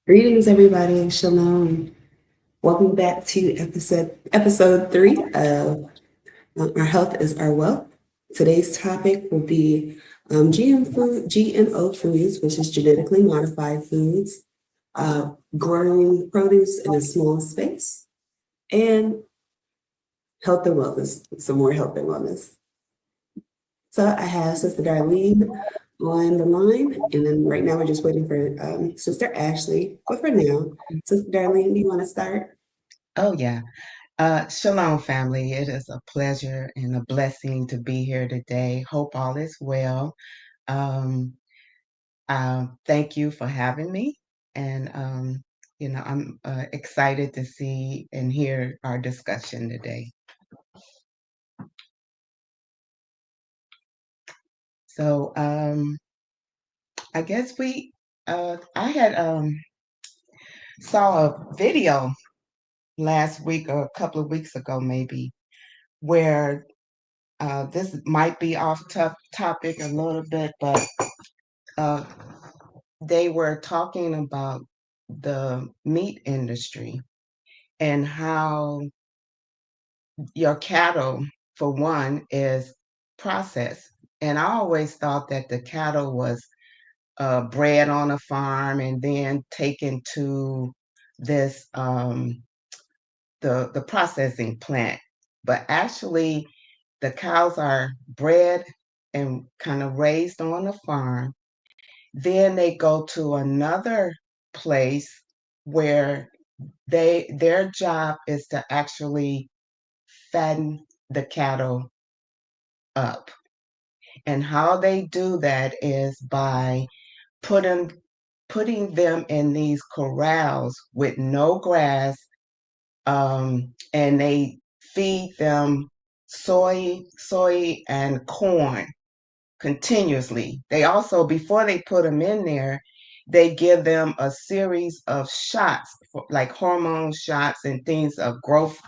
Greetings, everybody. Shalom. Welcome back to episode 3 of Our Health is Our Wealth. Today's topic will be GMO foods, which is genetically modified foods, growing produce in a small space, and health and wellness. Some more health and wellness. So I have Sister Darlene on the line, and then right now we're just waiting for Sister Ashley. But for now, Sister Darlene, do you want to start? Oh, yeah. Shalom, family. It is a pleasure and a blessing to be here today. Hope all is well. Um, thank you for having me. And, I'm excited to see and hear our discussion today. So, I guess I had saw a video last week or a couple of weeks ago, maybe, where this might be off topic a little bit, but uh, they were talking about the meat industry and how your cattle, for one, is processed. And I always thought that the cattle was bred on a farm and then taken to this the processing plant. But actually, the cows are bred and kind of raised on a farm. Then they go to another place where their job is to actually fatten the cattle up. And how they do that is by putting putting them in these corrals with no grass, and they feed them soy and corn continuously. They also, before they put them in there, they give them a series of shots, like hormone shots and things of growth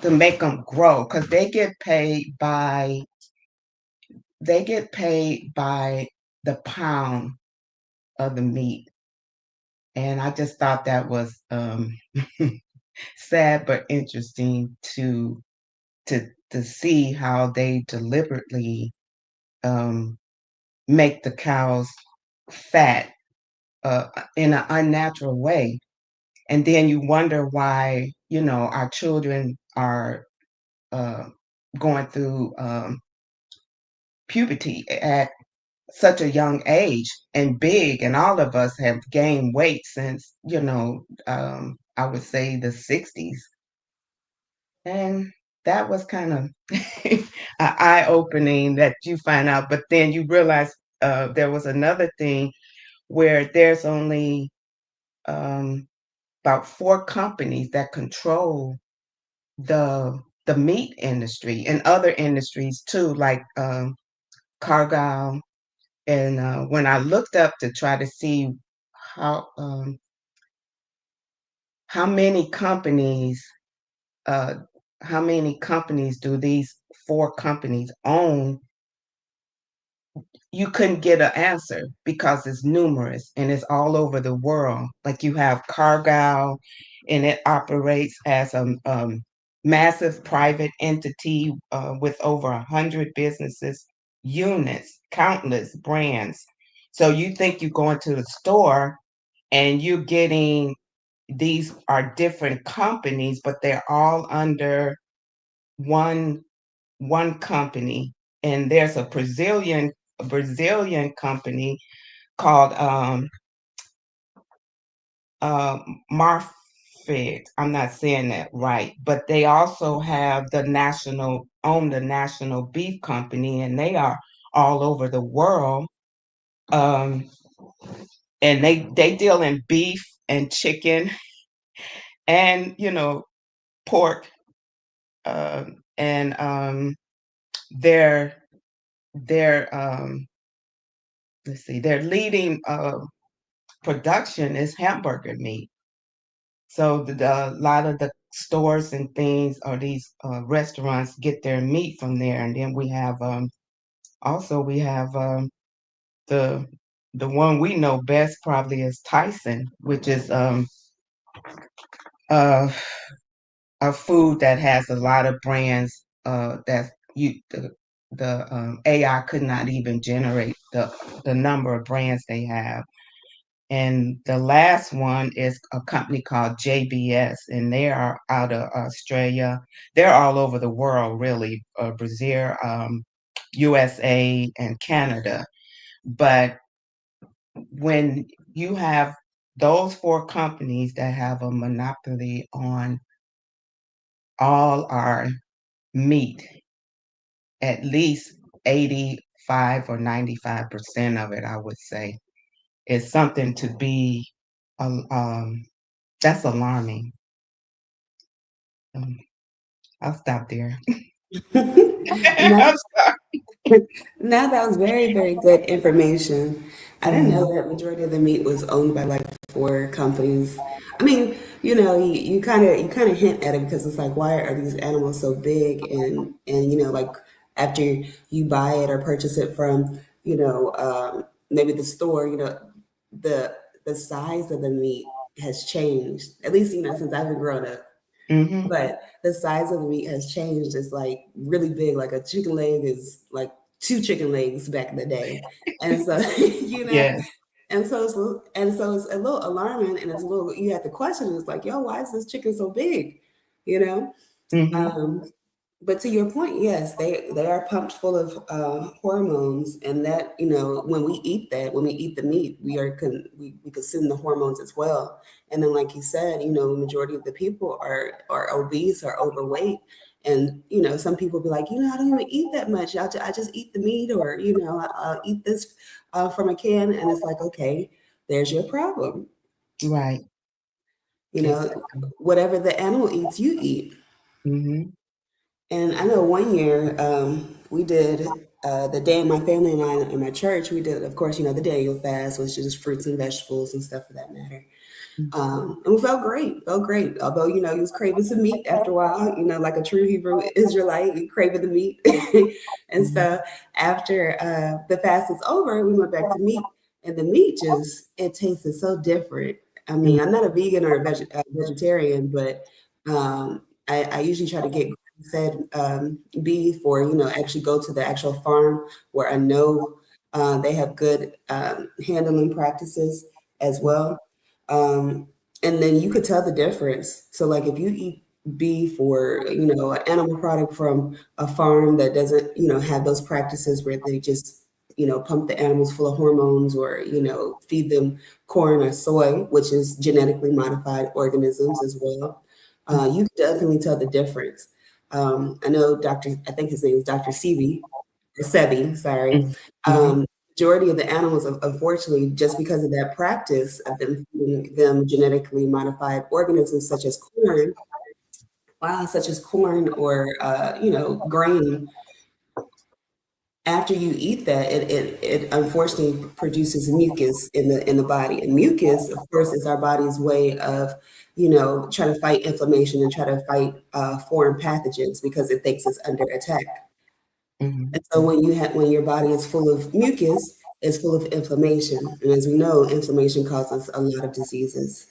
to make them grow, because they get paid by the pound of the meat. And I just thought that was sad but interesting to see how they deliberately um, make the cows fat in an unnatural way. And then you wonder why, our children are uh, going through puberty at such a young age and big, and all of us have gained weight since, I would say the 60s. And that was kind of an eye opening that you find out, but then you realize there was another thing where there's only um, about four companies that control the meat industry and other industries too, like Cargill. And when I looked up to try to see how um, how many companies uh, how many companies do these four companies own, you couldn't get an answer because it's numerous and it's all over the world. Like you have Cargill, and it operates as a massive private entity with over 100 businesses, units, countless brands. So you think you go into the store and you're getting these are different companies, but they're all under one one company. And there's a Brazilian company called uh, Marfrig. I'm not saying that right, but they also have the national beef company, and they are all over the world. Um, and they deal in beef and chicken and pork, and their their let's see, their leading production is hamburger meat. So a lot of the stores and things or these restaurants get their meat from there, and then we have the the one we know best probably is Tyson, which is uh, a food that has a lot of brands that the AI could not even generate the number of brands they have. And the last one is a company called JBS, and they are out of Australia. They're all over the world, really, Brazil, USA, and Canada. But when you have those four companies that have a monopoly on all our meat, at least 85 or 95% of it, I would say, is something to be, that's alarming. Um, I'll stop there. No, I'm sorry. no, that was very, very good information. I didn't know Mhm, that majority of the meat was owned by like four companies. I mean, you kind of hint at it because it's like, why are these animals so big? And like after you buy it or purchase it from, maybe the store, the the size of the meat has changed. At least since I've been growing up. mhm, But the size of the meat has changed. It's like really big. Like a chicken leg is like two chicken legs back in the day. And so, you know, yes, and so it's a little alarming and it's a little you have to question. It's like, yo, why is this chicken so big? You know? mhm, Um, but to your point, yes, they are pumped full of hormones, and that when we eat the meat, we consume the hormones as well. And then, like you said, the majority of the people are obese or overweight, and some people be like, I don't even eat that much. I just eat the meat, or I'll eat this from a can, and it's like, okay, there's your problem. right, You know, exactly. whatever the animal eats, you eat. Mhm, And I know one year we did the day my family and I in my church, we did, of course, the Daniel fast, which is just fruits and vegetables and stuff for that matter. And we felt great. Although, you was craving some meat after a while, like a true Hebrew Israelite, you craving the meat. And mhm, so after the fast was over, we went back to meat. And the meat it tasted so different. I mhm, mean, I'm not a vegan or a vegetarian, but I usually try to get fed beef or, actually go to the actual farm where I know they have good handling practices as well. Um, and then you could tell the difference. So like if you eat beef or, an animal product from a farm that doesn't, have those practices where they just, pump the animals full of hormones or, feed them corn or soy, which is genetically modified organisms as well. You could definitely tell the difference. I know I think his name is Dr. Sebi, or Sebi, sorry. mhm, mhm, Um, Majority of the animals, unfortunately, just because of that practice of them feeding them genetically modified organisms such as corn or grain, after you eat that, it unfortunately produces mucus in the body. And mucus, of course, is our body's way of, trying to fight inflammation and try to fight foreign pathogens because it thinks it's under attack. mhm. And so when your body is full of mucus, it's full of inflammation. And as we know, inflammation causes a lot of diseases.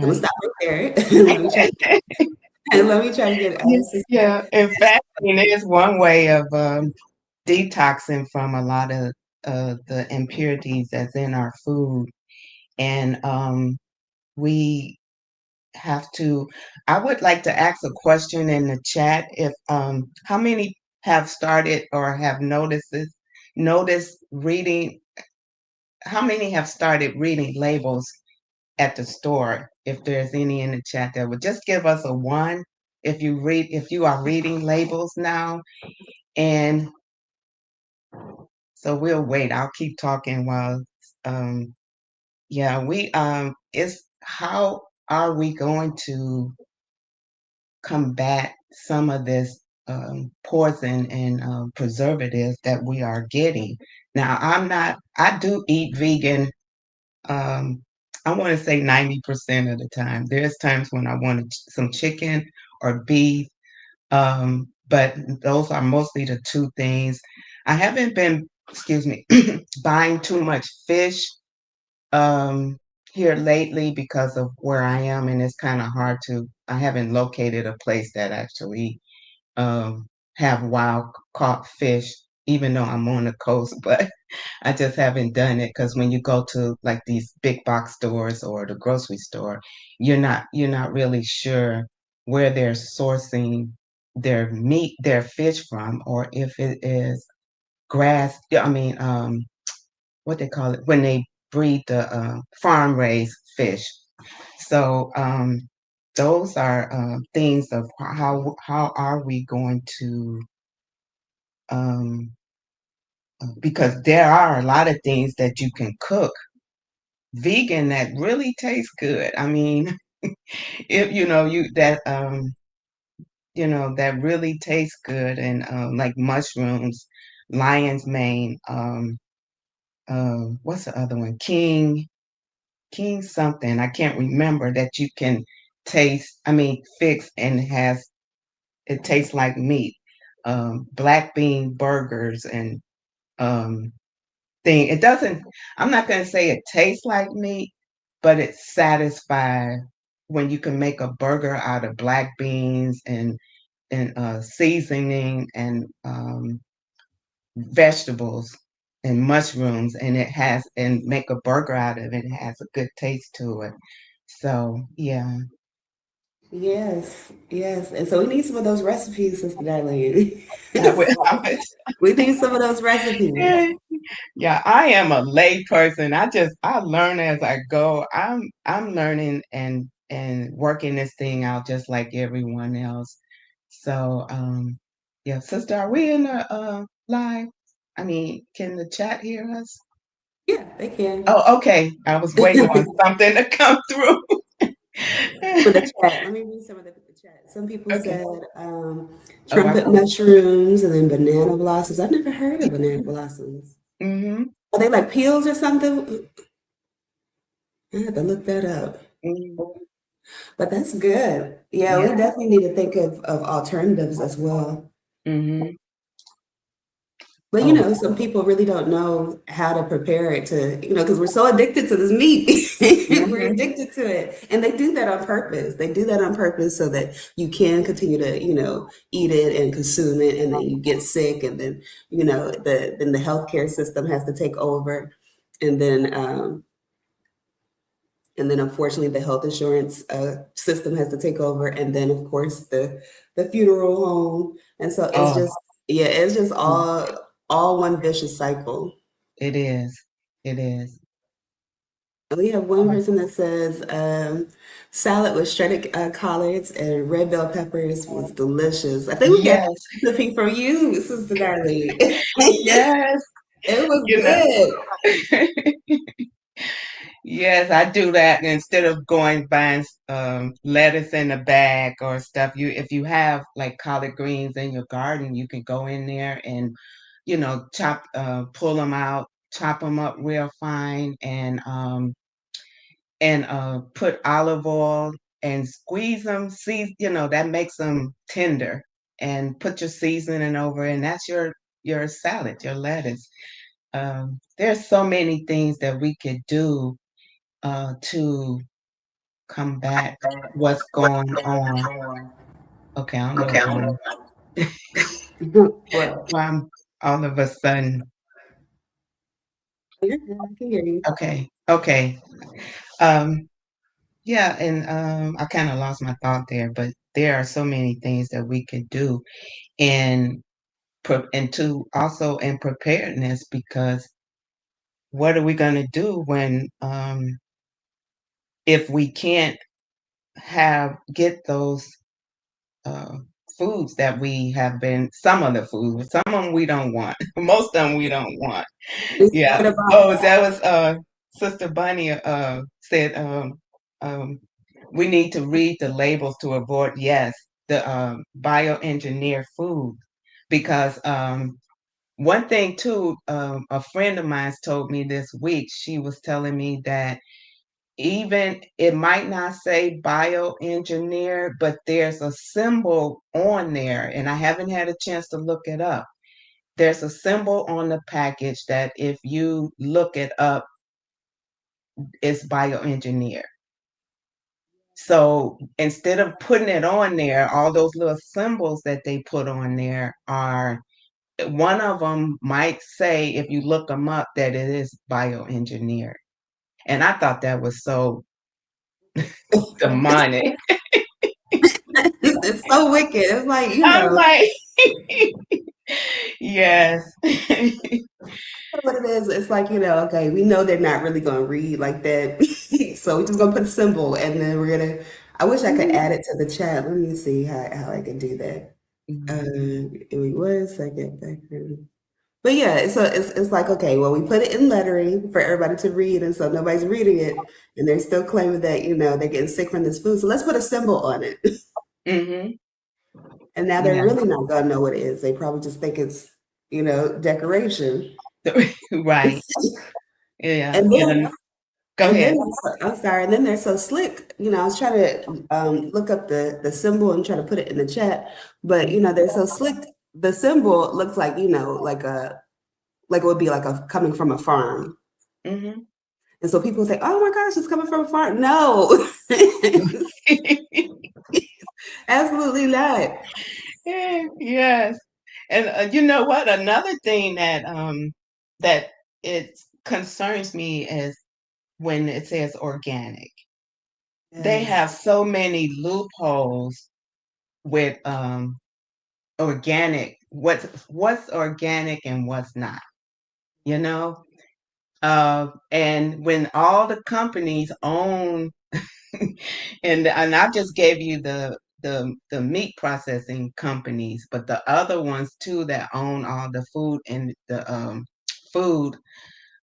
I'm gonna Right. stop right there. let me try to let me try to get sister. Yeah, in fact, is one way of detoxing from a lot of the impurities that's in our food. And we have to, I would like to ask a question in the chat if how many have started or have noticed reading, how many have started reading labels at the store? If there's any in the chat that would just give us a one if you are reading labels now. And so we'll wait. I'll keep talking while um yeah, we it's how are we going to combat some of this poison and preservatives that we are getting. Now, I do eat vegan, um, I want to say 90% of the time. There's times when I want some chicken or beef, but those are mostly the two things. I haven't been, excuse me, buying too much fish um here lately because of where I am, and it's kind of hard to. I haven't located a place that actually um have wild caught fish, even though I'm on the coast, but I just haven't done it because when you go to like these big box stores or the grocery store, you're not really sure where they're sourcing their meat, their fish from, or if it is grass. I mean, what they call it when they breed the farm raised fish. So those are things of how are we going to um, because there are a lot of things that you can cook vegan that really taste good. I mean, if that really tastes good, and like mushrooms, lion's mane, what's the other one? King something. I can't remember that you can taste, I mean, fix and has it tastes like meat. Black bean burgers and thing. It doesn't, I'm not going to say it tastes like meat, but it's satisfied when you can make a burger out of black beans and seasoning and vegetables and mushrooms, and it has and make a burger out of it. It has a good taste to it. So yeah, Yes, yes. And so we need some of those recipes, Sister Darlene. I would, I would, We need some of those recipes. yeah, yeah. I am a lay person. I learn as I go. I'm learning and working this thing out just like everyone else. So yeah, sister, are we in the live? I mean, can the chat hear us? Yeah, they can. Oh, okay. I was waiting on something to come through. For the chat, let me read some of the chat. Some people Okay. said Oh, I trumpet see. mushrooms and then banana blossoms. I've never heard of banana blossoms. Mm-hmm. Are they like peels or something? I have to look that up. Mm-hmm. But that's good. Yeah, we Yeah. definitely need to think of alternatives as well. Mm-hmm. But Oh. some people really don't know how to prepare it because we're so addicted to this meat. We're Mm-hmm. addicted to it. And they do that on purpose. They do that on purpose so that you can continue to, eat it and consume it and then you get sick and then, then the healthcare system has to take over. And then unfortunately the health insurance system has to take over. And then of course the funeral home. And so it's Oh, just, yeah, it's just all one vicious cycle. it is. It is. We have one Oh, person that says salad with shredded collards and red bell peppers was delicious. I think we got yes. the recipe from you, Sister Darlene. Yes. It was You know. good. Yes, I do that instead of going buying lettuce in a bag or stuff. If you have like collard greens in your garden, you can go in there and pull them out, chop them up real fine, and put olive oil and squeeze them. See, that makes them tender. And put your seasoning over, and that's your salad, your lettuce. There's so many things that we could do to combat what's going on. Okay, I don't know Well, why I'm all of a sudden. you're good. I can hear you. Okay, okay. Um, yeah, and I kind of lost my thought there, but there are so many things that we could do in and to also in preparedness, because what are we going to do when if we can't have get those uh, foods that we have been, some of the foods, some of them we don't want, most of them we don't want. Just throw Yeah. it in a Oh, box. that was Sister Bunny said um, we need to read the labels to avoid, yes, the bioengineered food, because one thing too, a friend of mine told me this week. She was telling me that even it might not say bioengineer, but there's a symbol on there, and I haven't had a chance to look it up, there's a symbol on the package that if you look it up, it's bioengineered. So instead of putting it on there, all those little symbols that they put on there are, one of them might say, if you look them up, that it is bioengineered. And I thought that was so demonic. It's so wicked. It's like, I'm like, yes. what it is. It's like, okay, we know they're not really going to read like that. So we're just going to put a symbol and then we're going to, I wish I could add it to the chat. Let me see how I can do that. Give me 1 second back here. But yeah, so it's like, okay, well, we put it in lettering for everybody to read, and so nobody's reading it, and they're still claiming that, they're getting sick from this food. So let's put a symbol on it. Mm-hmm. And now they're Yeah. really not gonna know what it is. They probably just think it's, decoration. Right. Yeah. And then Go and ahead. then I'm sorry, and then they're so slick. I was trying to look up the symbol and try to put it in the chat, but they're so slick. The symbol looks like, like it would be like a coming from a farm. Mm-hmm. And so people think, oh my gosh, it's coming from a farm. No, absolutely not. Yes. And you know what? Another thing that it concerns me is when it says organic. They Yes. have so many loopholes with organic, what's organic and what's not, you know? And when all the companies own and I just gave you the meat processing companies, but the other ones too that own all the food and the food,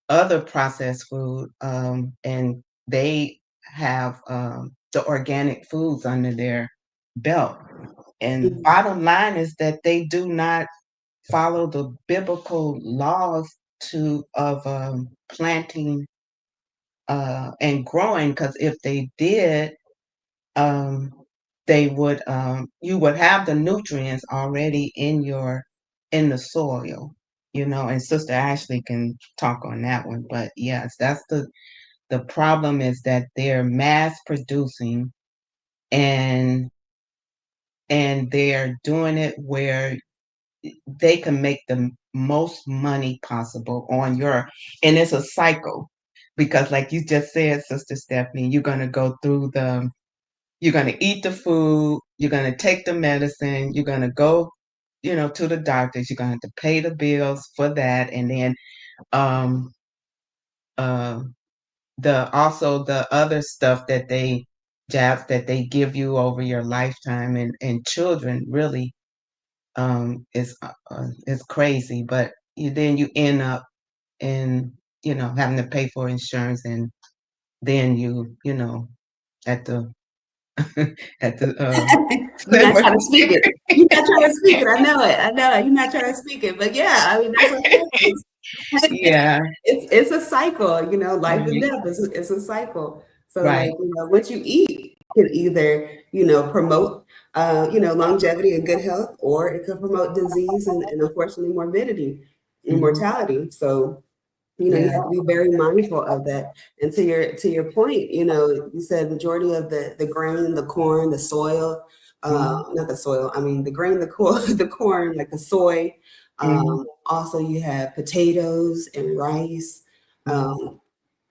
other processed food, and they have the organic foods under their belt. And Mhm. bottom line is that they do not follow the biblical laws to of planting and growing. Because if they did, um, they would you would have the nutrients already in the soil, and Sister Ashley can talk on that one. But yes, that's the problem, is that they're mass producing, and they're doing it where they can make the most money possible on your, and it's a cycle, because like you just said, Sister Stephanie, you're going to eat the food, you're going to take the medicine, you're going to go, to the doctors, you're going to have to pay the bills for that. And then um uh the other stuff that they jabs that they give you over your lifetime, and children really is crazy. But then you end up in, having to pay for insurance, and then at the at the You're not trying to cemetery. speak it. You're not trying to speak it. I know it. I know it. You're not trying to speak it. But yeah, I mean, that's what happens. Yeah. It's a cycle, life and Right. death is a cycle. So like, Right. what you eat can either, promote, longevity and good health, or it can promote disease and unfortunately morbidity and Hmm. mortality. So you Yeah. have to be very mindful of that. And to your point, you said majority of the grain, the corn, the soil, Hmm. not the soil, I mean the grain, the corn, the corn, like the soy. Hmm. Also you have potatoes and rice. Hmm.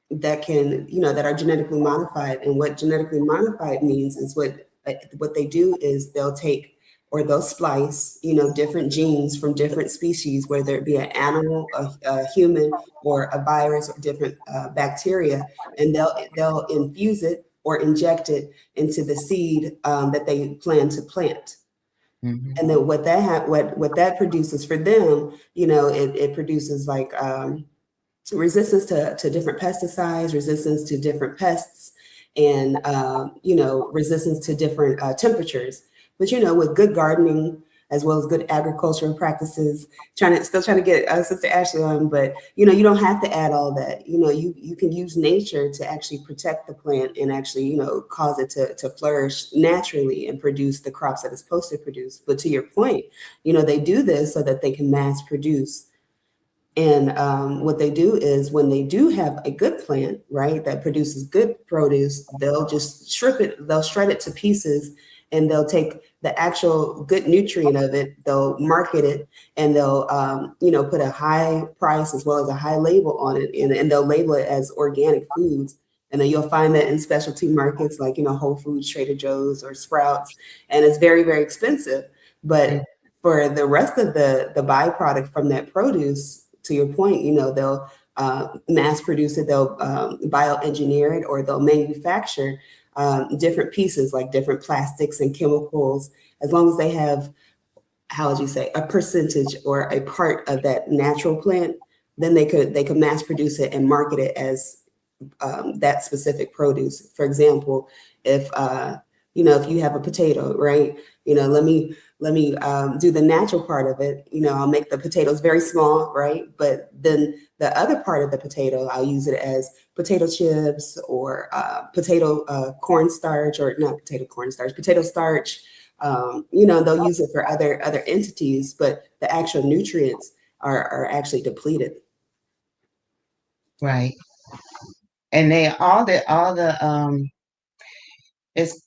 That can, that are genetically modified. And what genetically modified means is what they do is they'll take or they'll splice, different genes from different species, whether it be an animal, a human, or a virus, or different bacteria, and they'll infuse it or inject it into the seed that they plan to plant. Hmm. And then what that produces for them, it produces like resistance to different pesticides, resistance to different pests, and resistance to different temperatures. But with good gardening, as well as good agricultural practices. Still trying to get Sister Ashley on, but you don't have to add all that. You can use nature to actually protect the plant and actually cause it to flourish naturally and produce the crops that it's supposed to produce. But to your point, they do this so that they can mass produce. And what they do is when they do have a good plant, right, that produces good produce, they'll just they'll shred it to pieces, and they'll take the actual good nutrient of it, they'll market it, and they'll, put a high price as well as a high label on it, and they'll label it as organic foods. And then you'll find that in specialty markets like, Whole Foods, Trader Joe's, or Sprouts, and it's very, very expensive. But for the rest of the byproduct from that produce, to your point, they'll mass produce it, they'll bioengineer it, or they'll manufacture different pieces like different plastics and chemicals, as long as they have, how would you say, a percentage or a part of that natural plant, then they could mass produce it and market it as that specific produce. For example, if you have a potato, right? Let me do the natural part of it. I'll make the potatoes very small, right? But then the other part of the potato, I'll use it as potato chips or potato cornstarch, or not potato cornstarch, potato starch. They'll use it for other entities, but the actual nutrients are actually depleted. Right. And they all the it's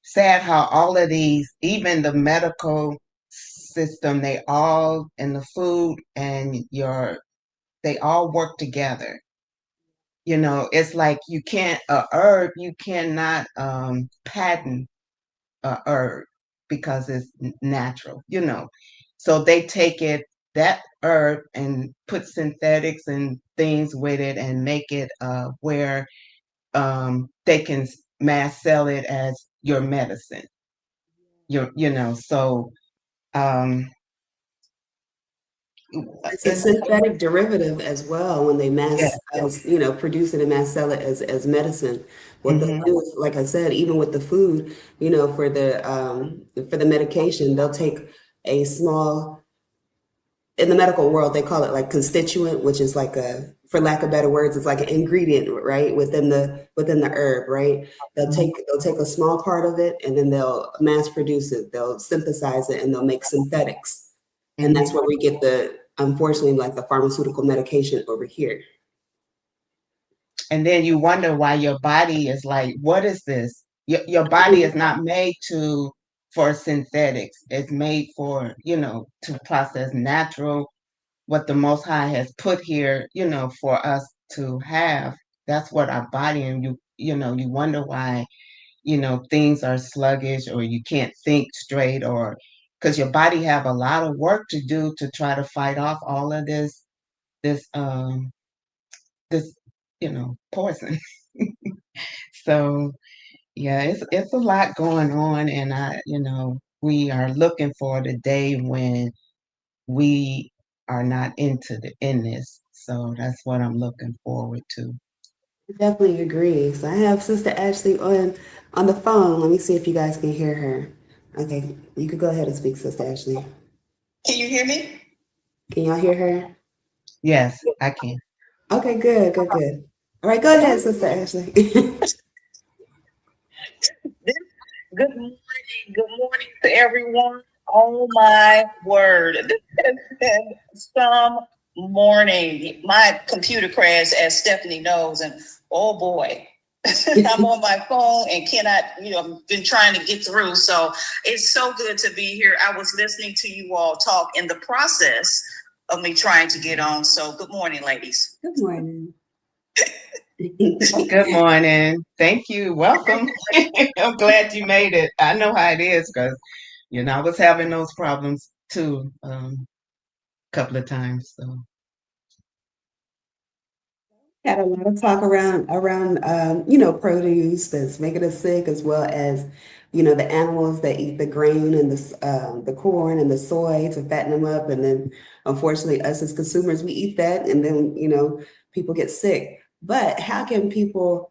sad how all of these, even the medical system, they all, and the food and they all work together. It's like you cannot patent a herb because it's natural. So they take that herb and put synthetics and things with it and make it where they can mass sell it as your medicine. So um, It's a it's synthetic derivative as well when they yeah. produce it and mass sell it as medicine. What they'll Hmm. do is, like I said, even with the food, for the medication, they'll take a small, in the medical world, they call it like constituent, which is like for lack of better words, it's like an ingredient, right, within the herb, right? They'll take a small part of it, and then they'll mass produce it. They'll synthesize it, and they'll make synthetics, and that's Hmm. where we get unfortunately, like the pharmaceutical medication over here. And then you wonder why your body is like, what is this? Your body is not made for synthetics. It's made to process natural, what the Most High has put here, for us to have. That's what our body, and you wonder why, things are sluggish, or you can't think straight, or because your body have a lot of work to do to try to fight off all of this this poison. So yeah, it's a lot going on, and we are looking for the day when we are not in this. So that's what I'm looking forward to. I definitely agree. So I have Sister Ashley on the phone. Let me see if you guys can hear her. Okay, you could go ahead and speak, Sister Ashley. Can you hear me? Can y'all hear her? Yes, I can. Okay, good, good, good. All right, go ahead, Sister Ashley. Good morning. Good morning to everyone. Oh my word. This has been some morning. My computer crashed, as Stephanie knows, and oh boy. I'm on my phone and cannot, I've been trying to get through. So it's so good to be here. I was listening to you all talk in the process of me trying to get on. So good morning, ladies. Good morning. Good morning. Thank you. Welcome. I'm glad you made it. I know how it is because, I was having those problems too, a couple of times. So Had a lot of talk around produce that's making us sick, as well as the animals that eat the grain and the corn and the soy to fatten them up, and then unfortunately us as consumers, we eat that, and then people get sick. But how can people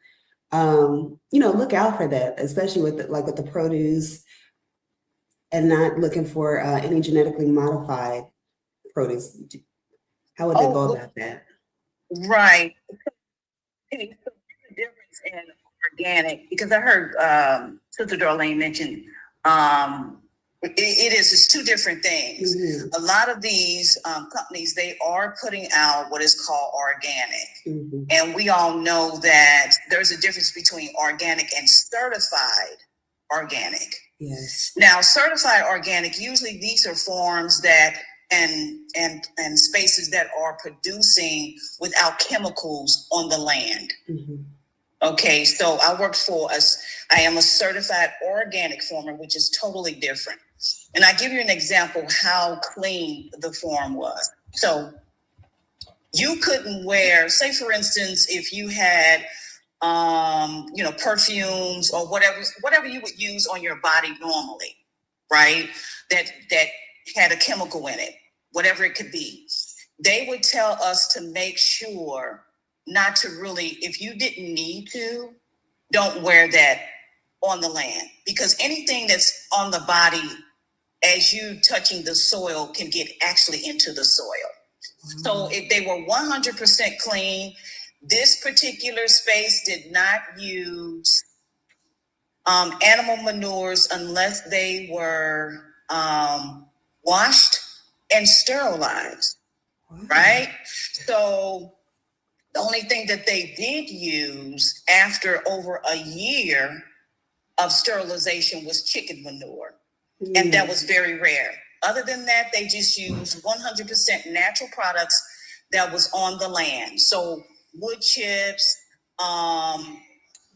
look out for that, especially with with the produce? and not looking for any genetically modified produce. How would they go about that? Right. Okay, so the difference in organic, because I heard Sister Darlene mention it's two different things. Mm-hmm. A lot of these companies, they are putting out what is called organic. Mm-hmm. And we all know that there's a difference between organic and certified organic. Yes. Now, certified organic, usually these are farms that and spaces that are producing without chemicals on the land. Mm-hmm. Okay, so I am a certified organic farmer, which is totally different. And I give you an example how clean the farm was. So you couldn't wear, say for instance, if you had perfumes or whatever you would use on your body normally, right? That had a chemical in it, whatever it could be. They would tell us to make sure not to really, if you didn't need to, don't wear that on the land, because anything that's on the body as you touching the soil can get actually into the soil. So if they were 100% clean, this particular space did not use animal manures unless they were washed and sterilized, right? So the only thing that they did use after over a year of sterilization was chicken manure. And that was very rare. Other than that, they just used 100% natural products that was on the land. So wood chips,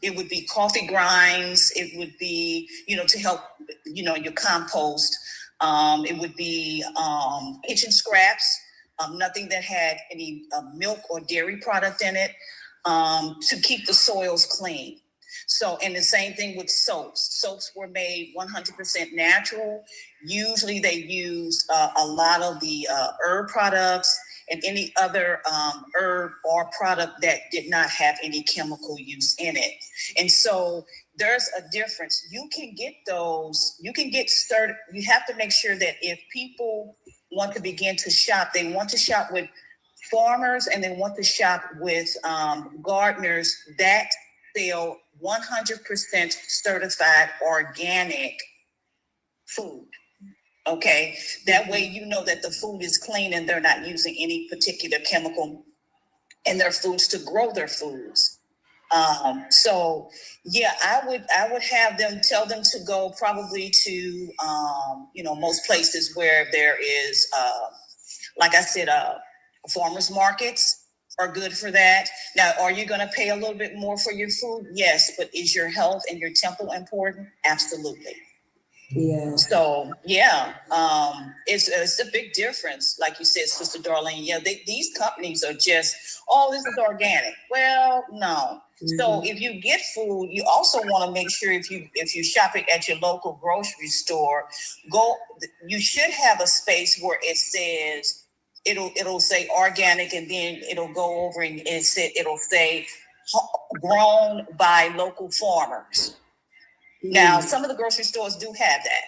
it would be coffee grinds, it would be, to help, your compost. It would be kitchen scraps, nothing that had any milk or dairy product in it, to keep the soils clean. So, and the same thing with soaps. Soaps were made 100% natural. Usually they use a lot of the herb products and any other herb or product that did not have any chemical use in it. And so there's a difference. You can get those, you can get started. You have to make sure that if people want to begin to shop, they want to shop with farmers and they want to shop with gardeners that sell 100% certified organic food. Okay, that way you know that the food is clean and they're not using any particular chemical in their foods to grow their foods. So yeah, I would have them tell them to go probably to most places where there is like I said, farmers markets are good for that. Now, are you going to pay a little bit more for your food? Yes, but is your health and your temple important? Absolutely. Yeah. So yeah, it's a big difference, like you said, Sister Darlene. Yeah, these companies are just, oh, this is organic. Well, no. Mm-hmm. So if you get food, you also want to make sure if you shop it at your local grocery store, you should have a space where it says it'll say organic, and then it'll go over and it'll say grown by local farmers. Now, some of the grocery stores do have that.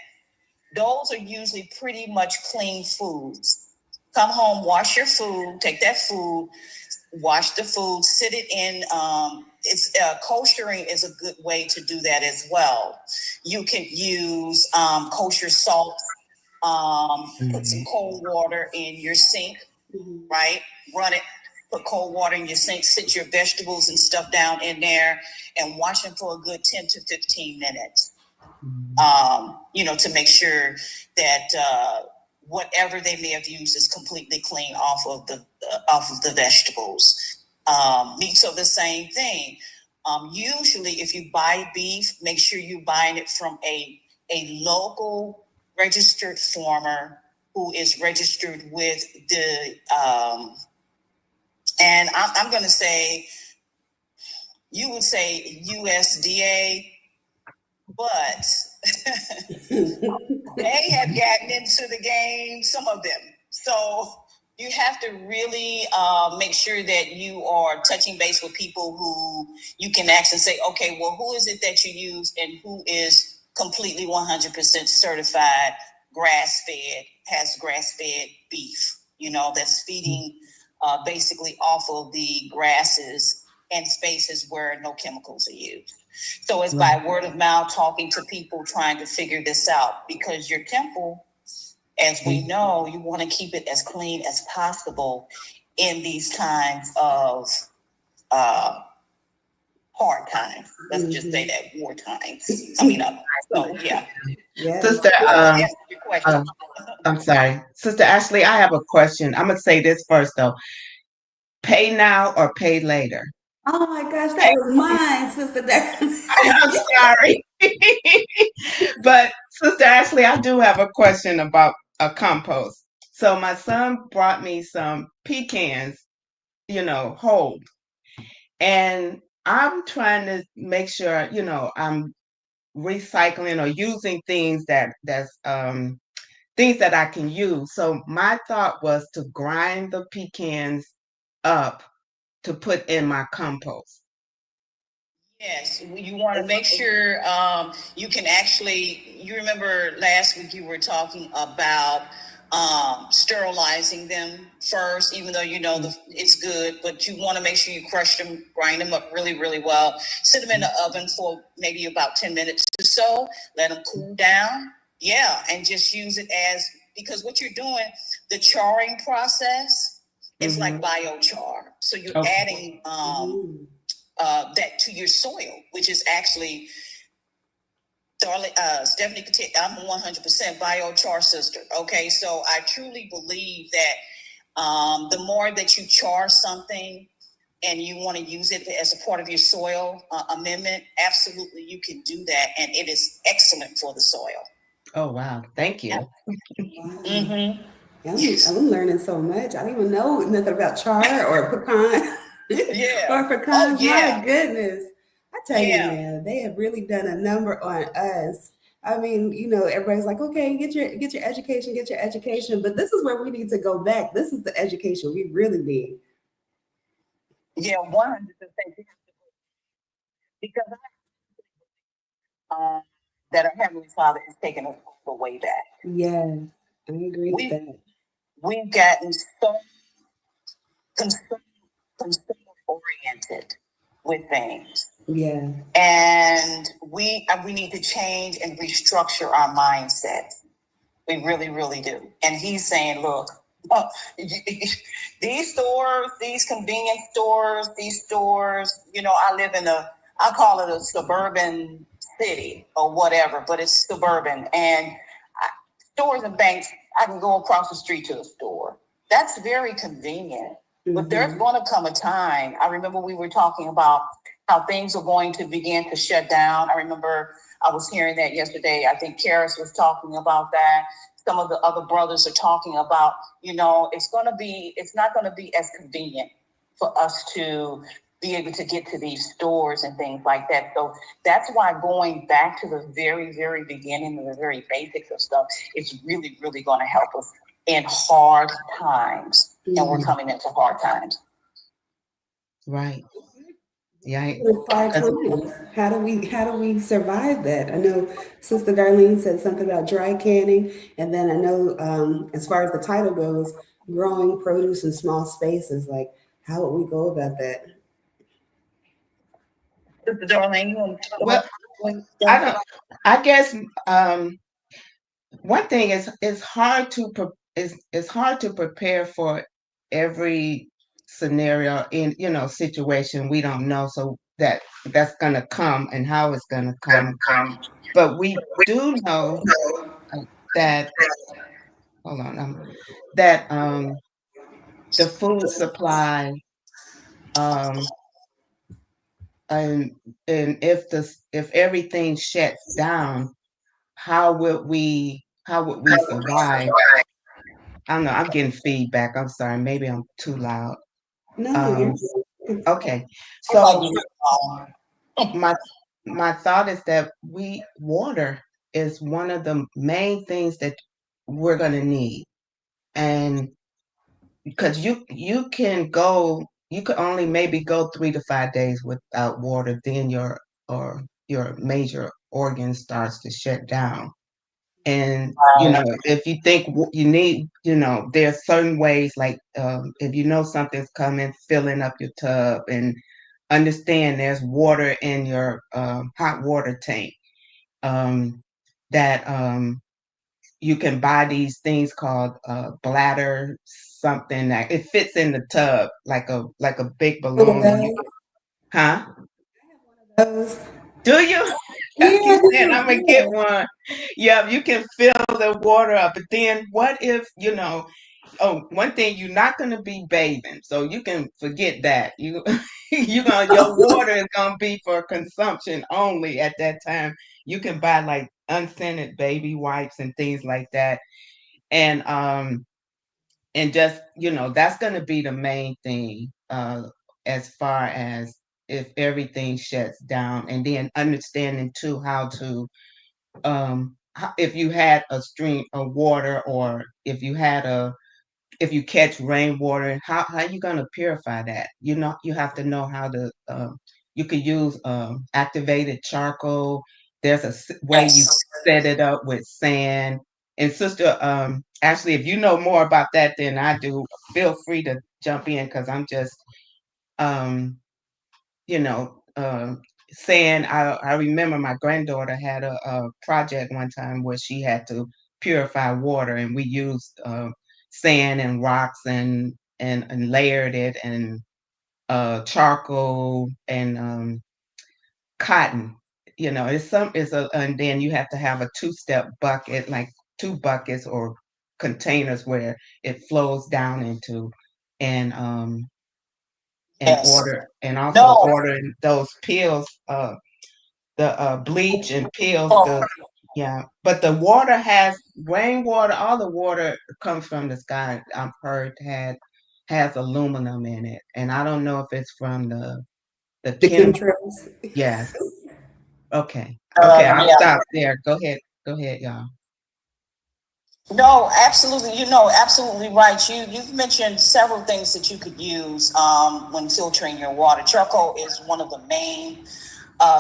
Those are usually pretty much clean foods. Come home, wash your food, take that food, wash the food, sit it in. Koshering is a good way to do that as well. You can use kosher salt, put some cold water in your sink, right? Run it. Put cold water in your sink, sit your vegetables and stuff down in there and wash them for a good 10 to 15 minutes. To make sure that whatever they may have used is completely clean off of the vegetables. Meats are the same thing. Usually if you buy beef, make sure you're buying it from a local registered farmer who is registered with the and I'm going to say, you would say USDA, but they have gotten into the game, some of them. So you have to really make sure that you are touching base with people who you can actually say, okay, well, who is it that you use and who is completely 100% certified, grass-fed, has grass-fed beef, that's feeding basically off of the grasses and spaces where no chemicals are used. So it's by word of mouth, talking to people, trying to figure this out, because your temple, as we know, you want to keep it as clean as possible in these times of hard times. Let's just say that war times coming up. So yeah. Sister, Your question. I'm sorry. Sister Ashley, I have a question. I'm gonna say this first though. Pay now or pay later? Oh my gosh, that was mine, Sister I'm sorry. But Sister Ashley, I do have a question about a compost. So my son brought me some pecans, whole. And I'm trying to make sure, I'm recycling or using things that I can use. So my thought was to grind the pecans up to put in my compost. Yes, you want to make sure you can actually, you remember last week you were talking about sterilizing them first, even though it's good, but you want to make sure you crush them, grind them up really, really well. Sit them in the oven for maybe about 10 minutes or so, let them cool down. Yeah, and just use it because what you're doing, the charring process is like biochar. So you're adding that to your soil, which is actually, Stephanie, I'm a 100% biochar sister. Okay, so I truly believe that the more that you char something and you want to use it as a part of your soil amendment, absolutely you can do that, and it is excellent for the soil. Oh wow, thank you. Wow. I'm learning so much. I didn't even know nothing about char or pecan. Or pecans. My goodness. I tell you, man, they have really done a number on us. I mean, everybody's like, okay, get your education. But this is where we need to go back. This is the education we really need. Yeah, 100%. Because that our Heavenly Father is taking us all the way back. Yes, I agree with that. We've gotten so consumer oriented with things. Yeah. And we need to change and restructure our mindset. We really, really do. And he's saying, look, these stores, these convenience stores, I call it a suburban city or whatever, but it's suburban. And stores and banks, I can go across the street to a store. That's very convenient. But there's going to come a time. I remember we were talking about how things are going to begin to shut down. I remember I was hearing that yesterday. I think Karis was talking about that. Some of the other brothers are talking about, it's not going to be as convenient for us to be able to get to these stores and things like that. So that's why going back to the very, very beginning, the very basics of stuff, it's really, really going to help us in hard times. And we're coming into hard times. Right. Yeah. How do we survive that? I know Sister Darlene said something about dry canning, and then I know as far as the title goes, growing produce in small spaces. Like, how would we go about that? Sister Darlene, well, I guess one thing is it's hard to prepare for every scenario in situation we don't know, so that's gonna come and how it's gonna come. But we do know that that the food supply and if everything shuts down, how would we survive? I don't know. I'm getting feedback. I'm sorry. Maybe I'm too loud. No. Okay. So my thought is that water is one of the main things that we're gonna need, and because you can only maybe go 3 to 5 days without water, then your major organ starts to shut down. And, if you think you need, there's certain ways, like if you know something's coming, filling up your tub, and understand there's water in your hot water tank, that you can buy these things called bladder something that it fits in the tub like a big One of balloon. And those. huh? Those. Do you? I Yeah, keep I saying do. I'm gonna get one. Yeah, you can fill the water up. But then what if, oh, one thing, you're not gonna be bathing, so you can forget that. Your water is gonna be for consumption only at that time. You can buy like unscented baby wipes and things like that. And just, that's gonna be the main thing, as far as if everything shuts down, and then understanding too how to if you had a stream of water, or if you catch rainwater, how you gonna purify that? You have to know how to. You could use activated charcoal. There's way you Yes. set it up with sand. And Sister Ashley, if you know more about that than I do, feel free to jump in, because I'm just um, you know, saying I remember my granddaughter had a project one time where she had to purify water, and we used sand and rocks, and layered it, and charcoal, and cotton. And then you have to have a two-step bucket, like two buckets or containers where it flows down into, and Yes. also No. ordering those pills, the bleach and pills, Oh, yeah. But the water rainwater, all the water comes from the sky, I've heard has aluminum in it. And I don't know if it's from the The chemical. chemtrails. Yes. Okay. Okay, I'll yeah. stop there. Go ahead. Go ahead, y'all. No, absolutely. Absolutely right. You've mentioned several things that you could use when filtering your water. Charcoal is one of the main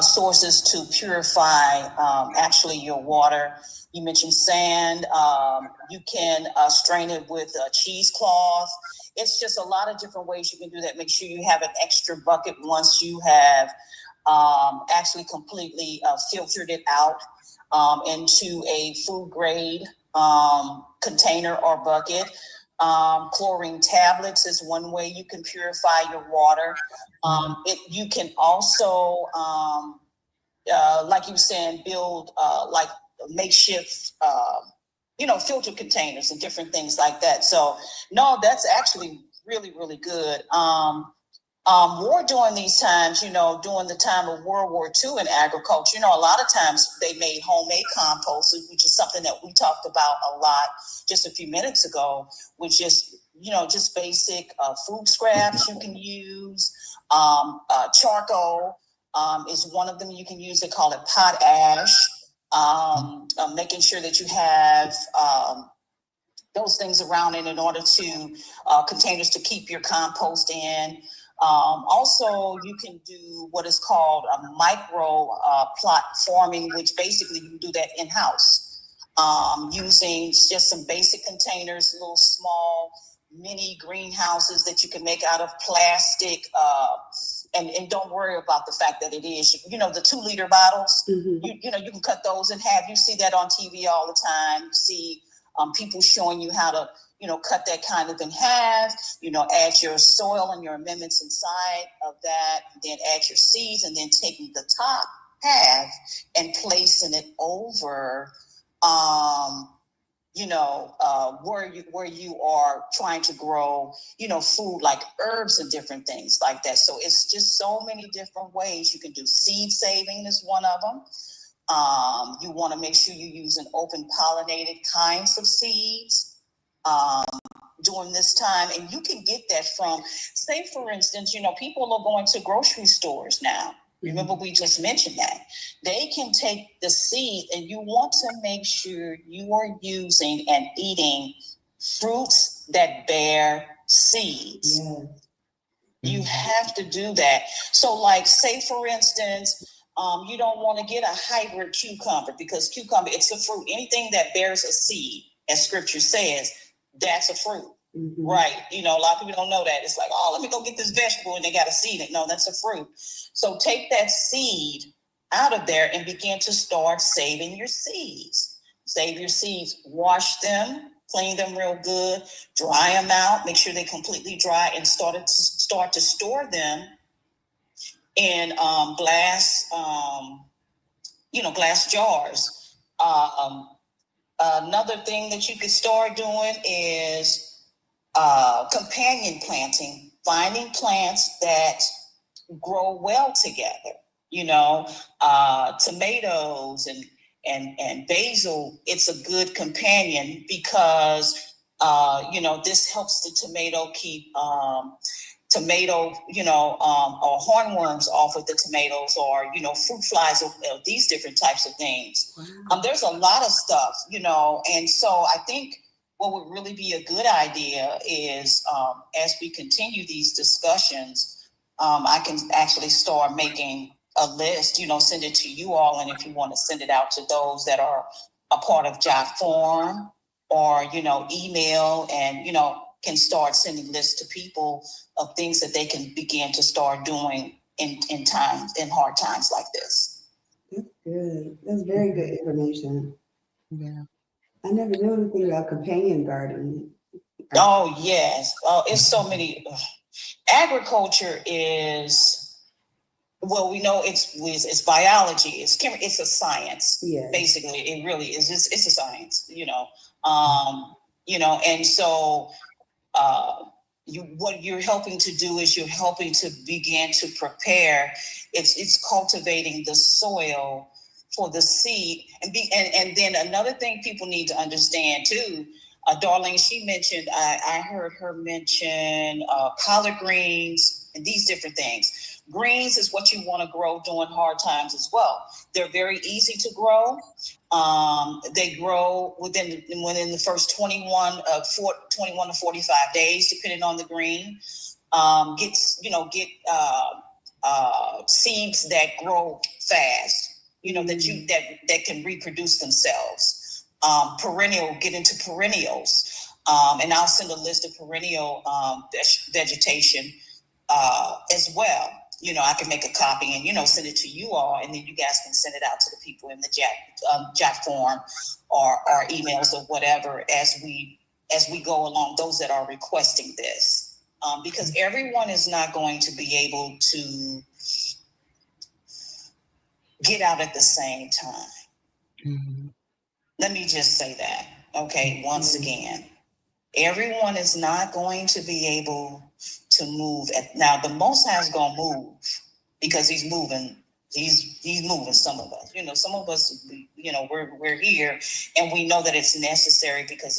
sources to purify actually your water. You mentioned sand. You can strain it with a cheesecloth. It's just a lot of different ways you can do that. Make sure you have an extra bucket once you have actually completely filtered it out into a food grade container or bucket. Chlorine tablets is one way you can purify your water. You can also, like you were saying, build like makeshift, filter containers and different things like that. So, no, that's actually really, really good. More during these times, during the time of World War II in agriculture, a lot of times they made homemade compost, which is something that we talked about a lot just a few minutes ago, which is, just basic food scraps you can use. Charcoal is one of them you can use. They call it pot ash. Making sure that you have those things around it in order to containers to keep your compost in. Also, you can do what is called a micro plot farming, which basically you can do that in-house using just some basic containers, little small mini greenhouses that you can make out of plastic. And don't worry about the fact that it is, the 2-liter bottles, you can cut those in half. You see that on TV all the time. You see people showing you how to, cut that kind of in half, add your soil and your amendments inside of that, then add your seeds, and then taking the top half and placing it over, where you are trying to grow, food like herbs and different things like that. So it's just so many different ways you can do. Seed saving is one of them. You want to make sure you use an open pollinated kinds of seeds during this time. And you can get that from, say, for instance, people are going to grocery stores now. Remember, we just mentioned that. They can take the seed, and you want to make sure you are using and eating fruits that bear seeds. You have to do that. So, like, say, for instance, You don't want to get a hybrid cucumber, because cucumber, it's a fruit. Anything that bears a seed, as scripture says, that's a fruit. Mm-hmm. Right. A lot of people don't know that. It's like, oh, let me go get this vegetable and they got a seed. No, that's a fruit. So take that seed out of there and begin to start saving your seeds. Save your seeds, wash them, clean them real good, dry them out, make sure they're completely dry, and start to store them in glass, glass jars. Another thing that you could start doing is companion planting, finding plants that grow well together. Tomatoes and basil. It's a good companion because this helps the tomato keep or hornworms off of the tomatoes, or fruit flies, or these different types of things. Wow. There's a lot of stuff, and so I think what would really be a good idea is, as we continue these discussions, I can actually start making a list, send it to you all, and if you want to send it out to those that are a part of Jot Form, or email, and can start sending lists to people of things that they can begin to start doing in hard times like this. That's good. That's very good information. Yeah. I never knew anything about companion gardening. Oh, yes. Oh, it's so many. Agriculture is, well, we know it's biology. It's a science. Yeah. Basically, it really is. It's a science, and so what you're helping to do is you're helping to begin to prepare. It's cultivating the soil for the seed, and then another thing people need to understand too. Darlene, she mentioned, I heard her mention collard greens and these different things. Greens is what you want to grow during hard times as well. They're very easy to grow. They grow within the first 21 to 45 days, depending on the green. Get seeds that grow fast, that can reproduce themselves. Get into perennials. And I'll send a list of perennial vegetation as well. I can make a copy and, send it to you all, and then you guys can send it out to the people in the Jot Form or emails or whatever as we go along, those that are requesting this. Because everyone is not going to be able to get out at the same time. Mm-hmm. Let me just say that, okay, once again. Everyone is not going to be able to move. Now, the Most High is going to move because he's moving. He's moving some of us. Some of us, we're here, and we know that it's necessary because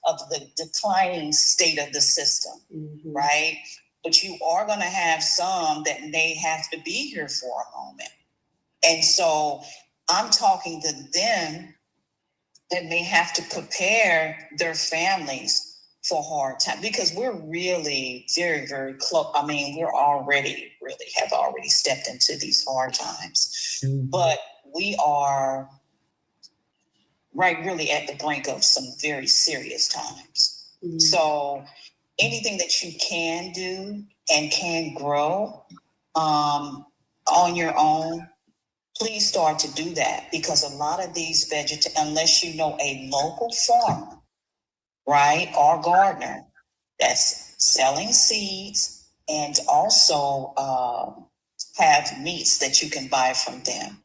of the declining state of the system, mm-hmm. right? But you are going to have some that may have to be here for a moment. And so I'm talking to them that may have to prepare their families for hard time, because we're really very, very close. I mean, have already stepped into these hard times, mm-hmm. but we are really at the brink of some very serious times. Mm-hmm. So anything that you can do and can grow on your own, please start to do that, because a lot of these unless you know a local farmer, right, or gardener that's selling seeds and also have meats that you can buy from them.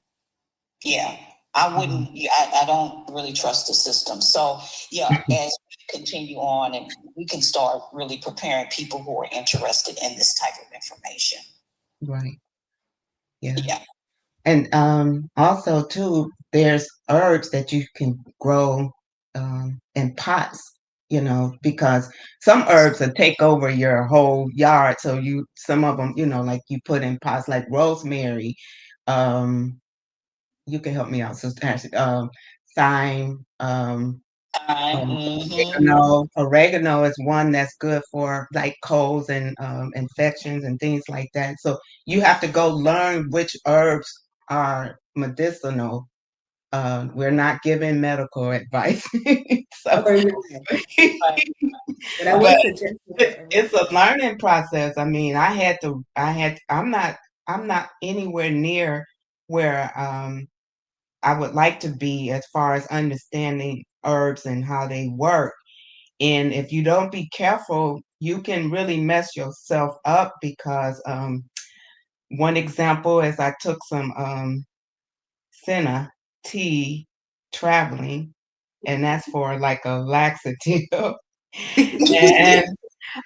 Yeah, I wouldn't. I don't really trust the system. So yeah, as we continue on, and we can start really preparing people who are interested in this type of information. Right. Yeah. Yeah. And also too, there's herbs that you can grow in pots, because some herbs will take over your whole yard. So some of them, like you put in pots, like rosemary. You can help me out, Sister Ashley. Thyme. Mm-hmm. Oregano is one that's good for like colds and infections and things like that. So you have to go learn which herbs are medicinal. We're not giving medical advice. So, Or not. But I but would suggest it's a learning process. I mean, I'm not anywhere near where I would like to be as far as understanding herbs and how they work. And if you don't be careful, you can really mess yourself up because one example is I took some senna tea traveling, and that's for like a laxative. And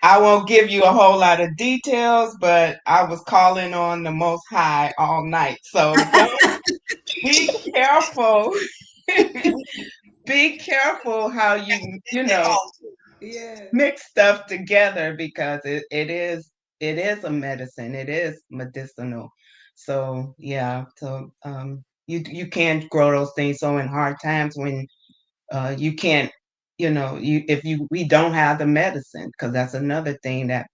I won't give you a whole lot of details, but I was calling on the Most High all night. So don't be careful. Be careful how you know Yeah. mix stuff together because it is a medicine. It is medicinal. So yeah, so you can't grow those things. So in hard times when you can't, you know, you if you we don't have the medicine, because that's another thing that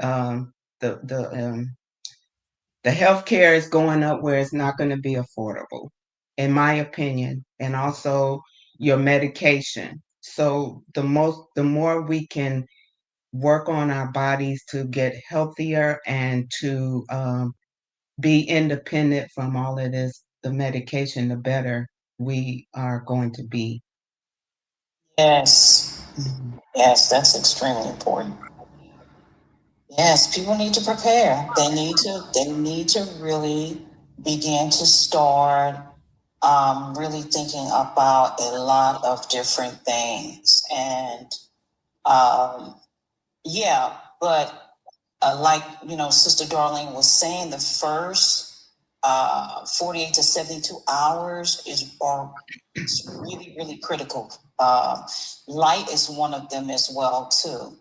um the the um the healthcare is going up where it's not going to be affordable, in my opinion, and also your medication. So the more we can work on our bodies to get healthier and to be independent from all of this, the medication, the better we are going to be. Yes, Mhm. yes, that's extremely important. Yes, people need to prepare. They need to really begin to start really thinking about a lot of different things. And um, yeah, but like Sister Darlene was saying, the first 48 to 72 hours is really, really critical. Light is one of them as well too.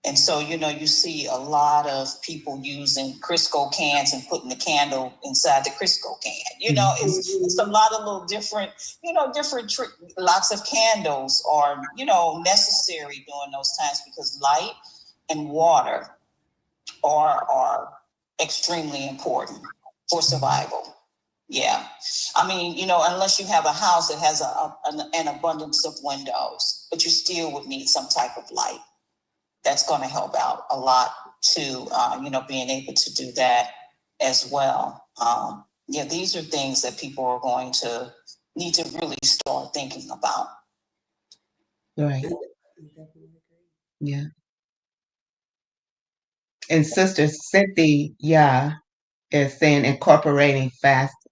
And so, you see a lot of people using Crisco cans and putting the candle inside the Crisco can. It's a lot of little different, lots of candles are, necessary during those times because light and water are extremely important for survival. Yeah. I mean, unless you have a house that has an abundance of windows, but you still would need some type of light. That's going to help out a lot too, being able to do that as well. Yeah, these are things that people are going to need to really start thinking about. Right. I definitely agree. Yeah. And Sister Cynthia, yeah, is saying incorporating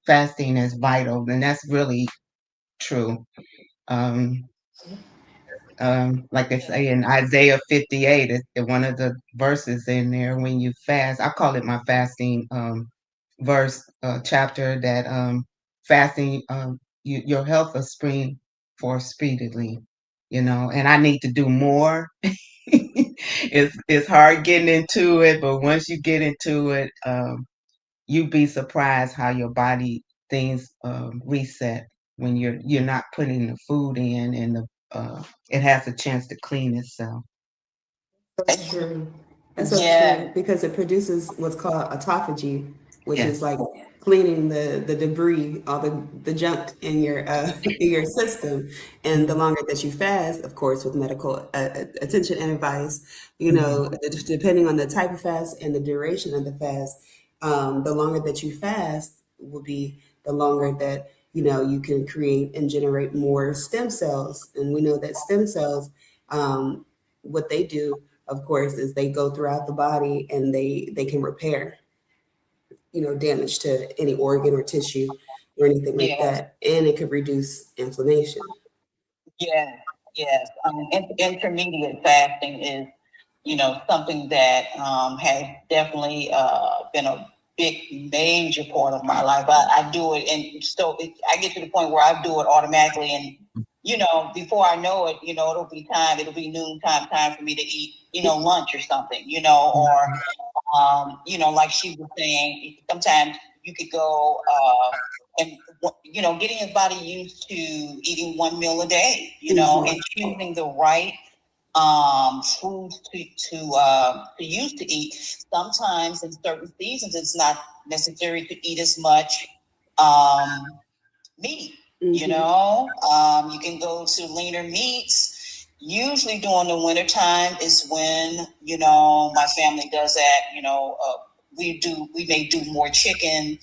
fasting is vital, and that's really true. Um, like they say in Isaiah 58, one of the verses in there, when you fast, I call it my fasting verse chapter, that fasting, your health will spring forth speedily, and I need to do more. It's hard getting into it, but once you get into it, you'd be surprised how your body things reset when you're not putting the food in, and it has a chance to clean itself. That's true. That's so true because it produces what's called autophagy, which is Yes. like cleaning the debris, all the junk in your in your system. And the Mhm. longer that you fast, of course, with medical attention and advice, Mhm. depending on the type of fast and the duration of the fast, the longer that you fast will be the longer that you can create and generate more stem cells. And we know that stem cells, what they do, of course, is they go throughout the body and they can repair, damage to any organ or tissue or anything like Yeah. that, and it could reduce inflammation. Yeah, yes. Intermediate fasting is, something that has definitely been a big, major part of my life. I do it, and so I get to the point where I do it automatically, and before I know it, it'll be noon time for me to eat, lunch or something, or like she was saying, sometimes you could go and getting your body used to eating one meal a day, and choosing the right foods to use to eat. Sometimes in certain seasons, it's not necessary to eat as much meat. Mm-hmm. You can go to leaner meats. Usually during the wintertime is when, my family does that. We may do more chicken,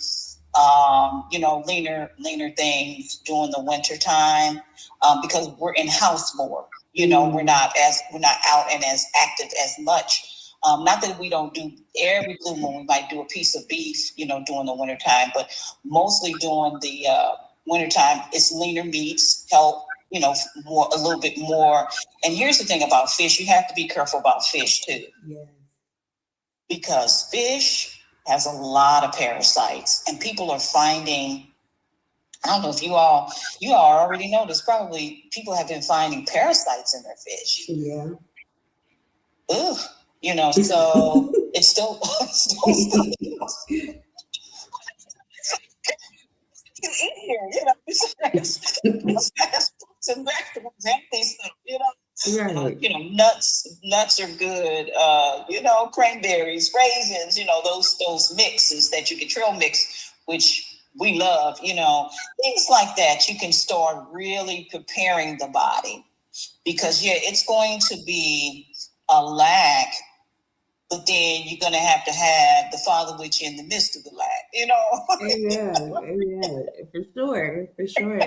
leaner things during the winter time, because we're in house more. We're not out and as active as much. Not that we don't do every blue moon, we might do a piece of beef, during the winter time, but mostly during the wintertime, it's leaner meats, help, more, a little bit more. And here's the thing about fish, you have to be careful about fish too. Yes. Because fish has a lot of parasites, and people are finding, I don't know if you all already know this, probably people have been finding parasites in their fish. Yeah. Ugh. So it's still you eat here, besides fruits and vegetables and these things, Right. Nuts are good. Cranberries, raisins, those mixes that you can trail mix, which we love, things like that. You can start really preparing the body, because it's going to be a lack, but then you're going to have the Father with you in the midst of the lack, Amen. Amen. For sure.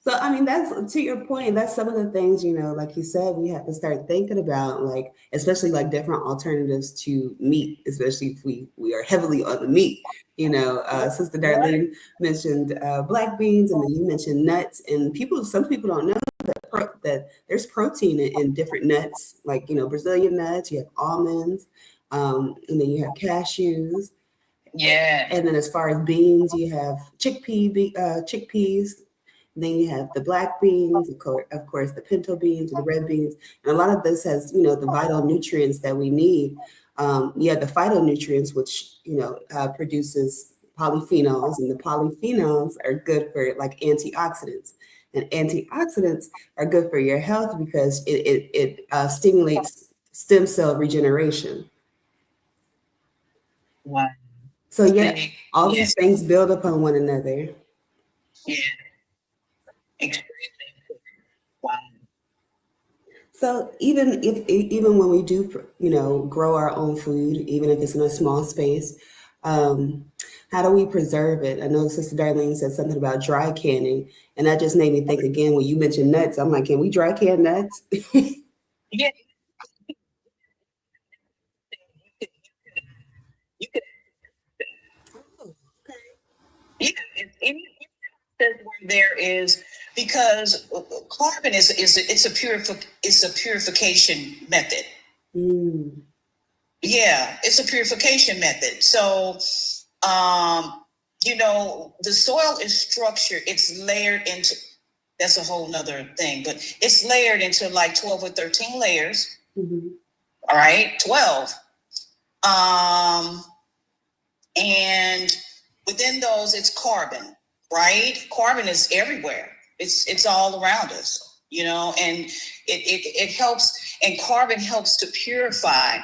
So, I mean, that's, to your point, that's some of the things, like you said, we have to start thinking about, like, especially like different alternatives to meat, especially if we are heavily on the meat. Sister Darlene mentioned black beans, and then you mentioned nuts, and some people don't know that there's protein in different nuts, like, Brazilian nuts, you have almonds, and then you have cashews. Yeah. And then as far as beans, you have chickpeas. Then you have the black beans, of course, the pinto beans or the red beans. And a lot of this has, the vital nutrients that we need. You have the phytonutrients, which, produces polyphenols, and the polyphenols are good for like antioxidants. And antioxidants are good for your health because it stimulates stem cell regeneration. Wow. So all these things build upon one another. Yeah. Extremely. Wow. So even when we do, grow our own food, even if it's in a small space, how do we preserve it? I know Sister Darlene said something about dry canning, and that just made me think again when you mentioned nuts. I'm like, can we dry can nuts? Yeah. You could. Oh, okay. Yeah. Any where there is, because carbon it's a purification method. Mm. Yeah, it's a purification method. So, the soil is structured. It's layered into. That's a whole nother thing, but it's layered into like 12 or 13 layers. Mm-hmm. All right, 12. And within those, it's carbon, right? Carbon is everywhere. It's all around us, and it helps, and carbon helps to purify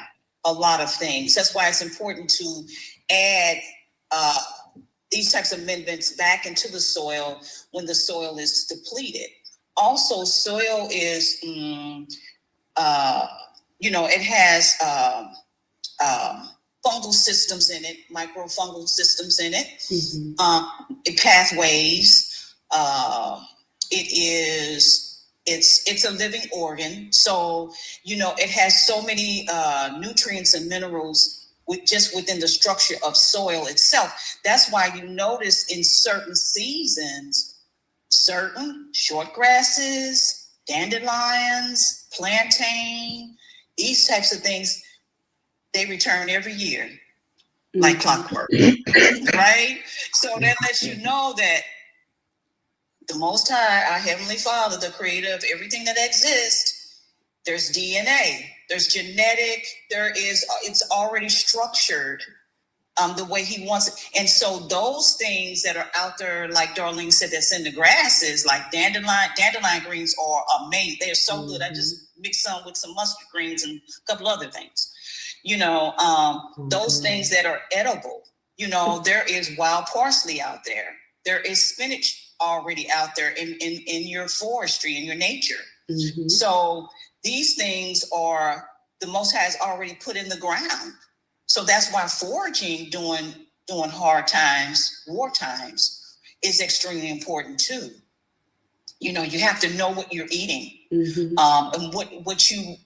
a lot of things. That's why it's important to add these types of amendments back into the soil when the soil is depleted. Also, soil is, it has fungal systems in it, microfungal systems in it, pathways. It's a living organ, so it has so many nutrients and minerals just within the structure of soil itself. That's why you notice in certain seasons, certain short grasses, dandelions, plantain, these types of things, they return every year like clockwork, right? So that lets you know that the Most High, our Heavenly Father, the creator of everything that exists, there's DNA, there's genetic, it's already structured the way he wants it. And so those things that are out there, like Darlene said, that's in the grasses, like dandelion greens are amazing. They're so good. I just mix some with some mustard greens and a couple other things. Those things that are edible, There is wild parsley out there. There is spinach already out there in your forestry, in your nature. Mm-hmm. So these things are the Most High has already put in the ground. So that's why foraging during hard times, war times, is extremely important too. You have to know what you're eating, mm-hmm. And what you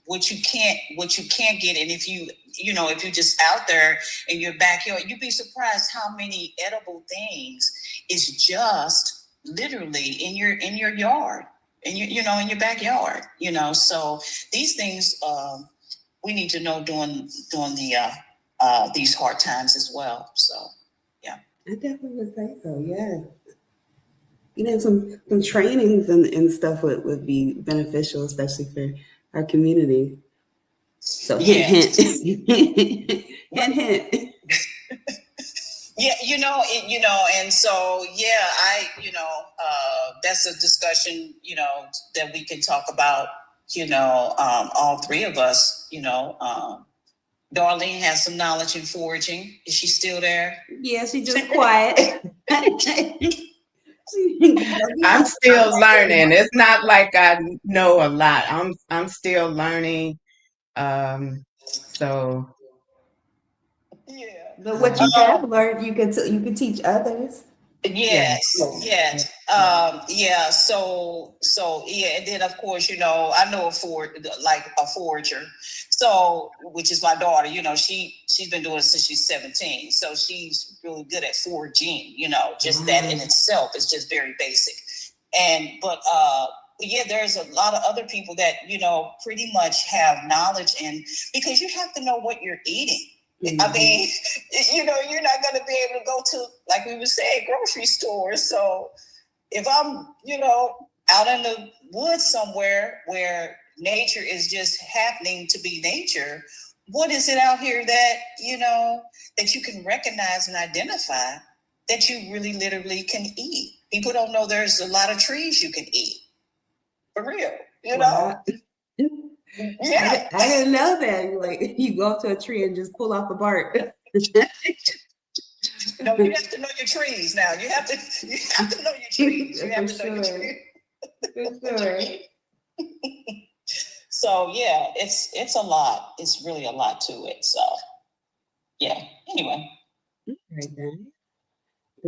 can't get. And if you're just out there in your backyard, you'd be surprised how many edible things is just literally in your yard, in your backyard. So these things we need to know during these hard times as well. So yeah, I definitely would say so. Yeah. Some trainings and stuff would be beneficial, especially for our community. So hint, hint, hint. Yeah, and so that's a discussion that we can talk about. All three of us. Darlene has some knowledge in foraging. Is she still there? Yeah, she's just quiet. I'm still learning. It's not like I know a lot. I'm still learning. So yeah. But what you have learned, you can teach others. Yes. So and then of course, I know a forager. So, which is my daughter, she's been doing it since she's 17. So she's really good at foraging, just that in itself is just very basic. But there's a lot of other people that, pretty much have knowledge because you have to know what you're eating. Mm-hmm. I mean, you're not going to be able to go to, like we were saying, grocery stores. So if I'm, out in the woods somewhere where nature is just happening to be nature, what is it out here that, that you can recognize and identify that you really literally can eat? People don't know there's a lot of trees you can eat. For real, Wow. Yeah, I didn't know that. Like, you go up to a tree and just pull off a bark. No, you have to know your trees now. You have to know your trees. You have to know your trees. For sure. So yeah, it's a lot. It's really a lot to it. So yeah. Anyway. Right then.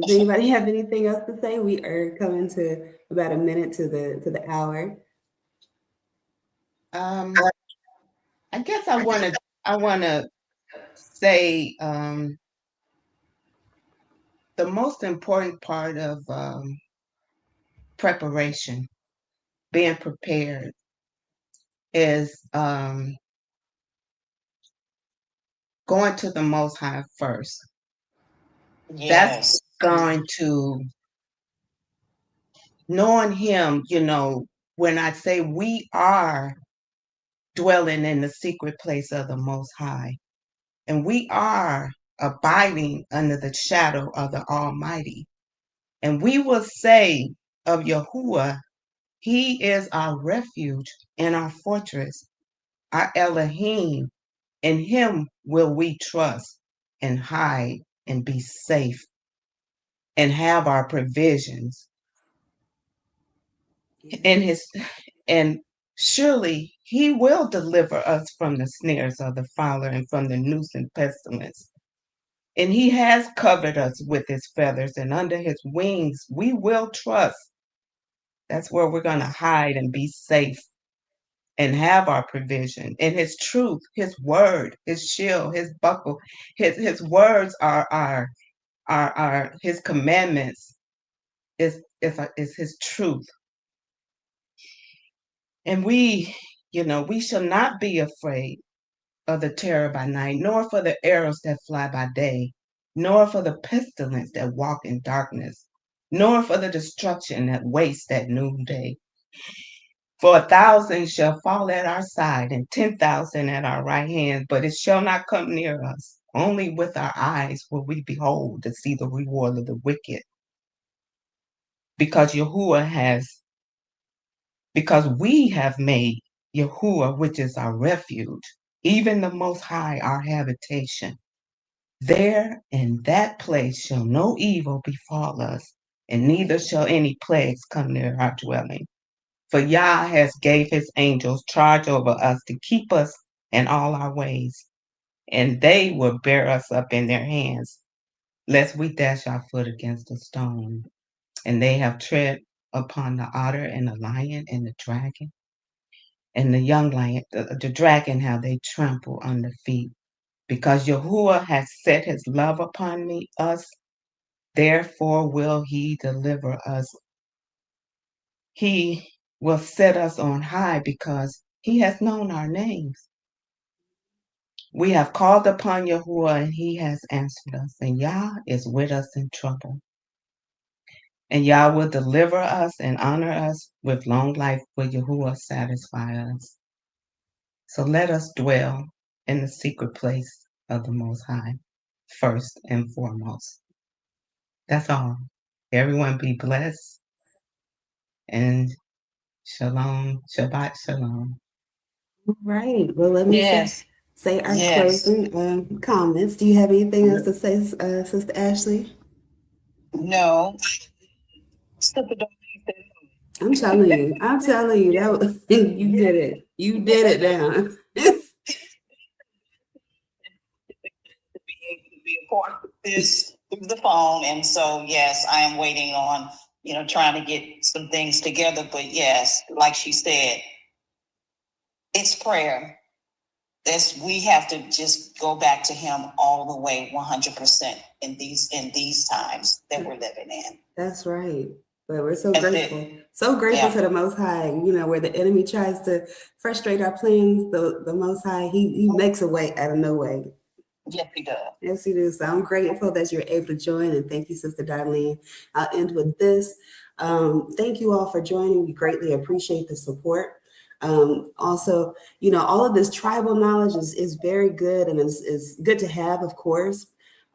Does anybody have anything else to say? We are coming to about a minute to the hour. I guess I want to say the most important part of preparation, being prepared, is going to the Most High first. Yes. That's going to knowing Him. When I say we are dwelling in the secret place of the Most High, and we are abiding under the shadow of the Almighty. And we will say of Yahuwah, He is our refuge and our fortress, our Elohim. In Him will we trust and hide and be safe and have our provisions. And surely He will deliver us from the snares of the fowler and from the noose and pestilence. And He has covered us with His feathers, and under His wings we will trust. That's where we're going to hide and be safe and have our provision. And His truth, His word, His shield, His buckle, His words are His commandments is His truth. And we shall not be afraid of the terror by night, nor for the arrows that fly by day, nor for the pestilence that walk in darkness, nor for the destruction that wastes at noonday. For 1,000 shall fall at our side and 10,000 at our right hand, but it shall not come near us. Only with our eyes will we behold to see the reward of the wicked. Because we have made Yahuwah, which is our refuge, even the Most High, our habitation. There in that place shall no evil befall us, and neither shall any plagues come near our dwelling. For Yah has gave his angels charge over us to keep us in all our ways, and they will bear us up in their hands, lest we dash our foot against a stone. And they have tread upon the otter and the lion and the dragon, and the young lion, the dragon, how they trample under feet. Because Yahuwah has set his love upon us, therefore will he deliver us. He will set us on high because he has known our names. We have called upon Yahuwah and he has answered us, and Yah is with us in trouble. And Yah will deliver us and honor us with long life. Will Yahuwah satisfy us? So let us dwell in the secret place of the Most High, first and foremost. That's all. Everyone be blessed and shalom, Shabbat shalom. All right. Well, let me say our closing comments. Do you have anything else to say, Sister Ashley? No. I'm telling you, that was, you did it. You did it now. Be a part of this through the phone, and so yes, I am waiting on trying to get some things together. But yes, like she said, it's prayer. We have to just go back to him all the way 100% in these times that we're living in. That's right. But we're so grateful. So grateful to the Most High, where the enemy tries to frustrate our plans, the Most High, he makes a way out of no way. Yes, he does. Yes, he does. So I'm grateful that you're able to join, and thank you, Sister Darlene. I'll end with this. Thank you all for joining. We greatly appreciate the support. Also, all of this tribal knowledge is very good, and is good to have, of course,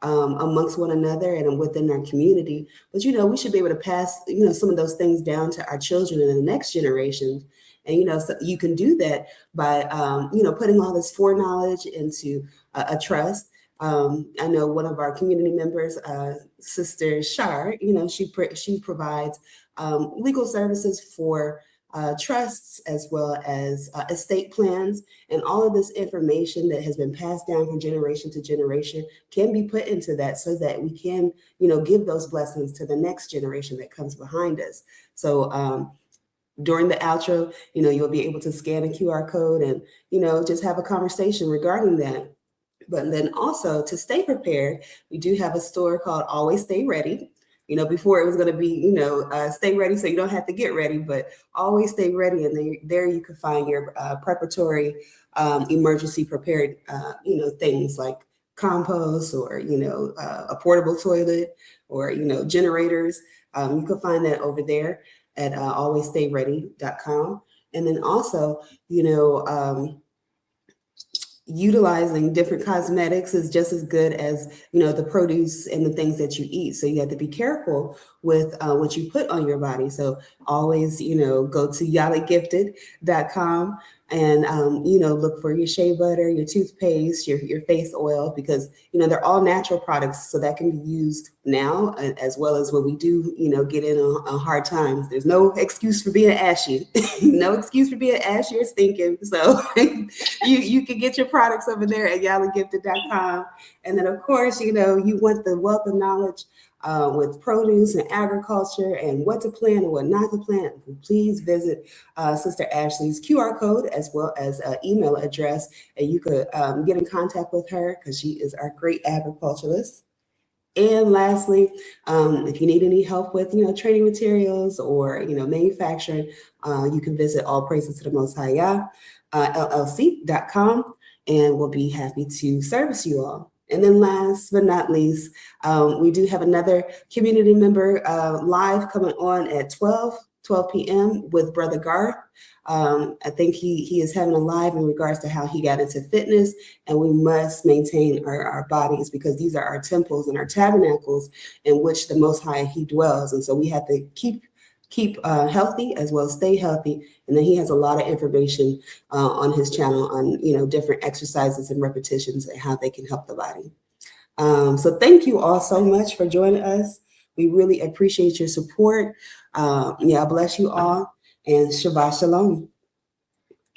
amongst one another and within our community. But, we should be able to pass, some of those things down to our children and the next generation. And, so you can do that by, putting all this foreknowledge into a trust. I know one of our community members, Sister Shar, she provides legal services for trusts as well as estate plans, and all of this information that has been passed down from generation to generation can be put into that so that we can, give those blessings to the next generation that comes behind us. So during the outro, you'll be able to scan a QR code and, just have a conversation regarding that. But then also to stay prepared, we do have a store called Always Stay Ready. Before it was going to be, stay ready so you don't have to get ready, but always stay ready. And there you can find your preparatory emergency prepared, things like compost or, a portable toilet or, generators. You can find that over there at alwaysstayready.com. And then also, utilizing different cosmetics is just as good as the produce and the things that you eat. So you have to be careful with what you put on your body. So always go to yalagifted.com and look for your shea butter, your toothpaste, your face oil, because they're all natural products, so that can be used now as well as when we do get in on hard times. There's no excuse for being ashy. No excuse for being ashy or stinking. So you can get your products over there at yalagifted.com. And then of course you want the wealth of knowledge with produce and agriculture and what to plant and what not to plant. Please visit Sister Ashley's QR code as well as email address, and you could get in contact with her because she is our great agriculturalist. And lastly, if you need any help with training materials or manufacturing, you can visit All Praises to the Most High Yah, LLC.com, and we'll be happy to service you all. And then last but not least, we do have another community member live coming on at 12 p.m. with Brother Garth. I think he is having a live in regards to how he got into fitness, and we must maintain our bodies because these are our temples and our tabernacles in which the Most High he dwells. And so we have to keep healthy as well as stay healthy. And then he has a lot of information on his channel on different exercises and repetitions and how they can help the body. So thank you all so much for joining us. We really appreciate your support. Yeah, bless you all, and Shabbat Shalom.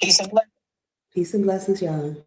Peace and blessings. Peace and blessings, y'all.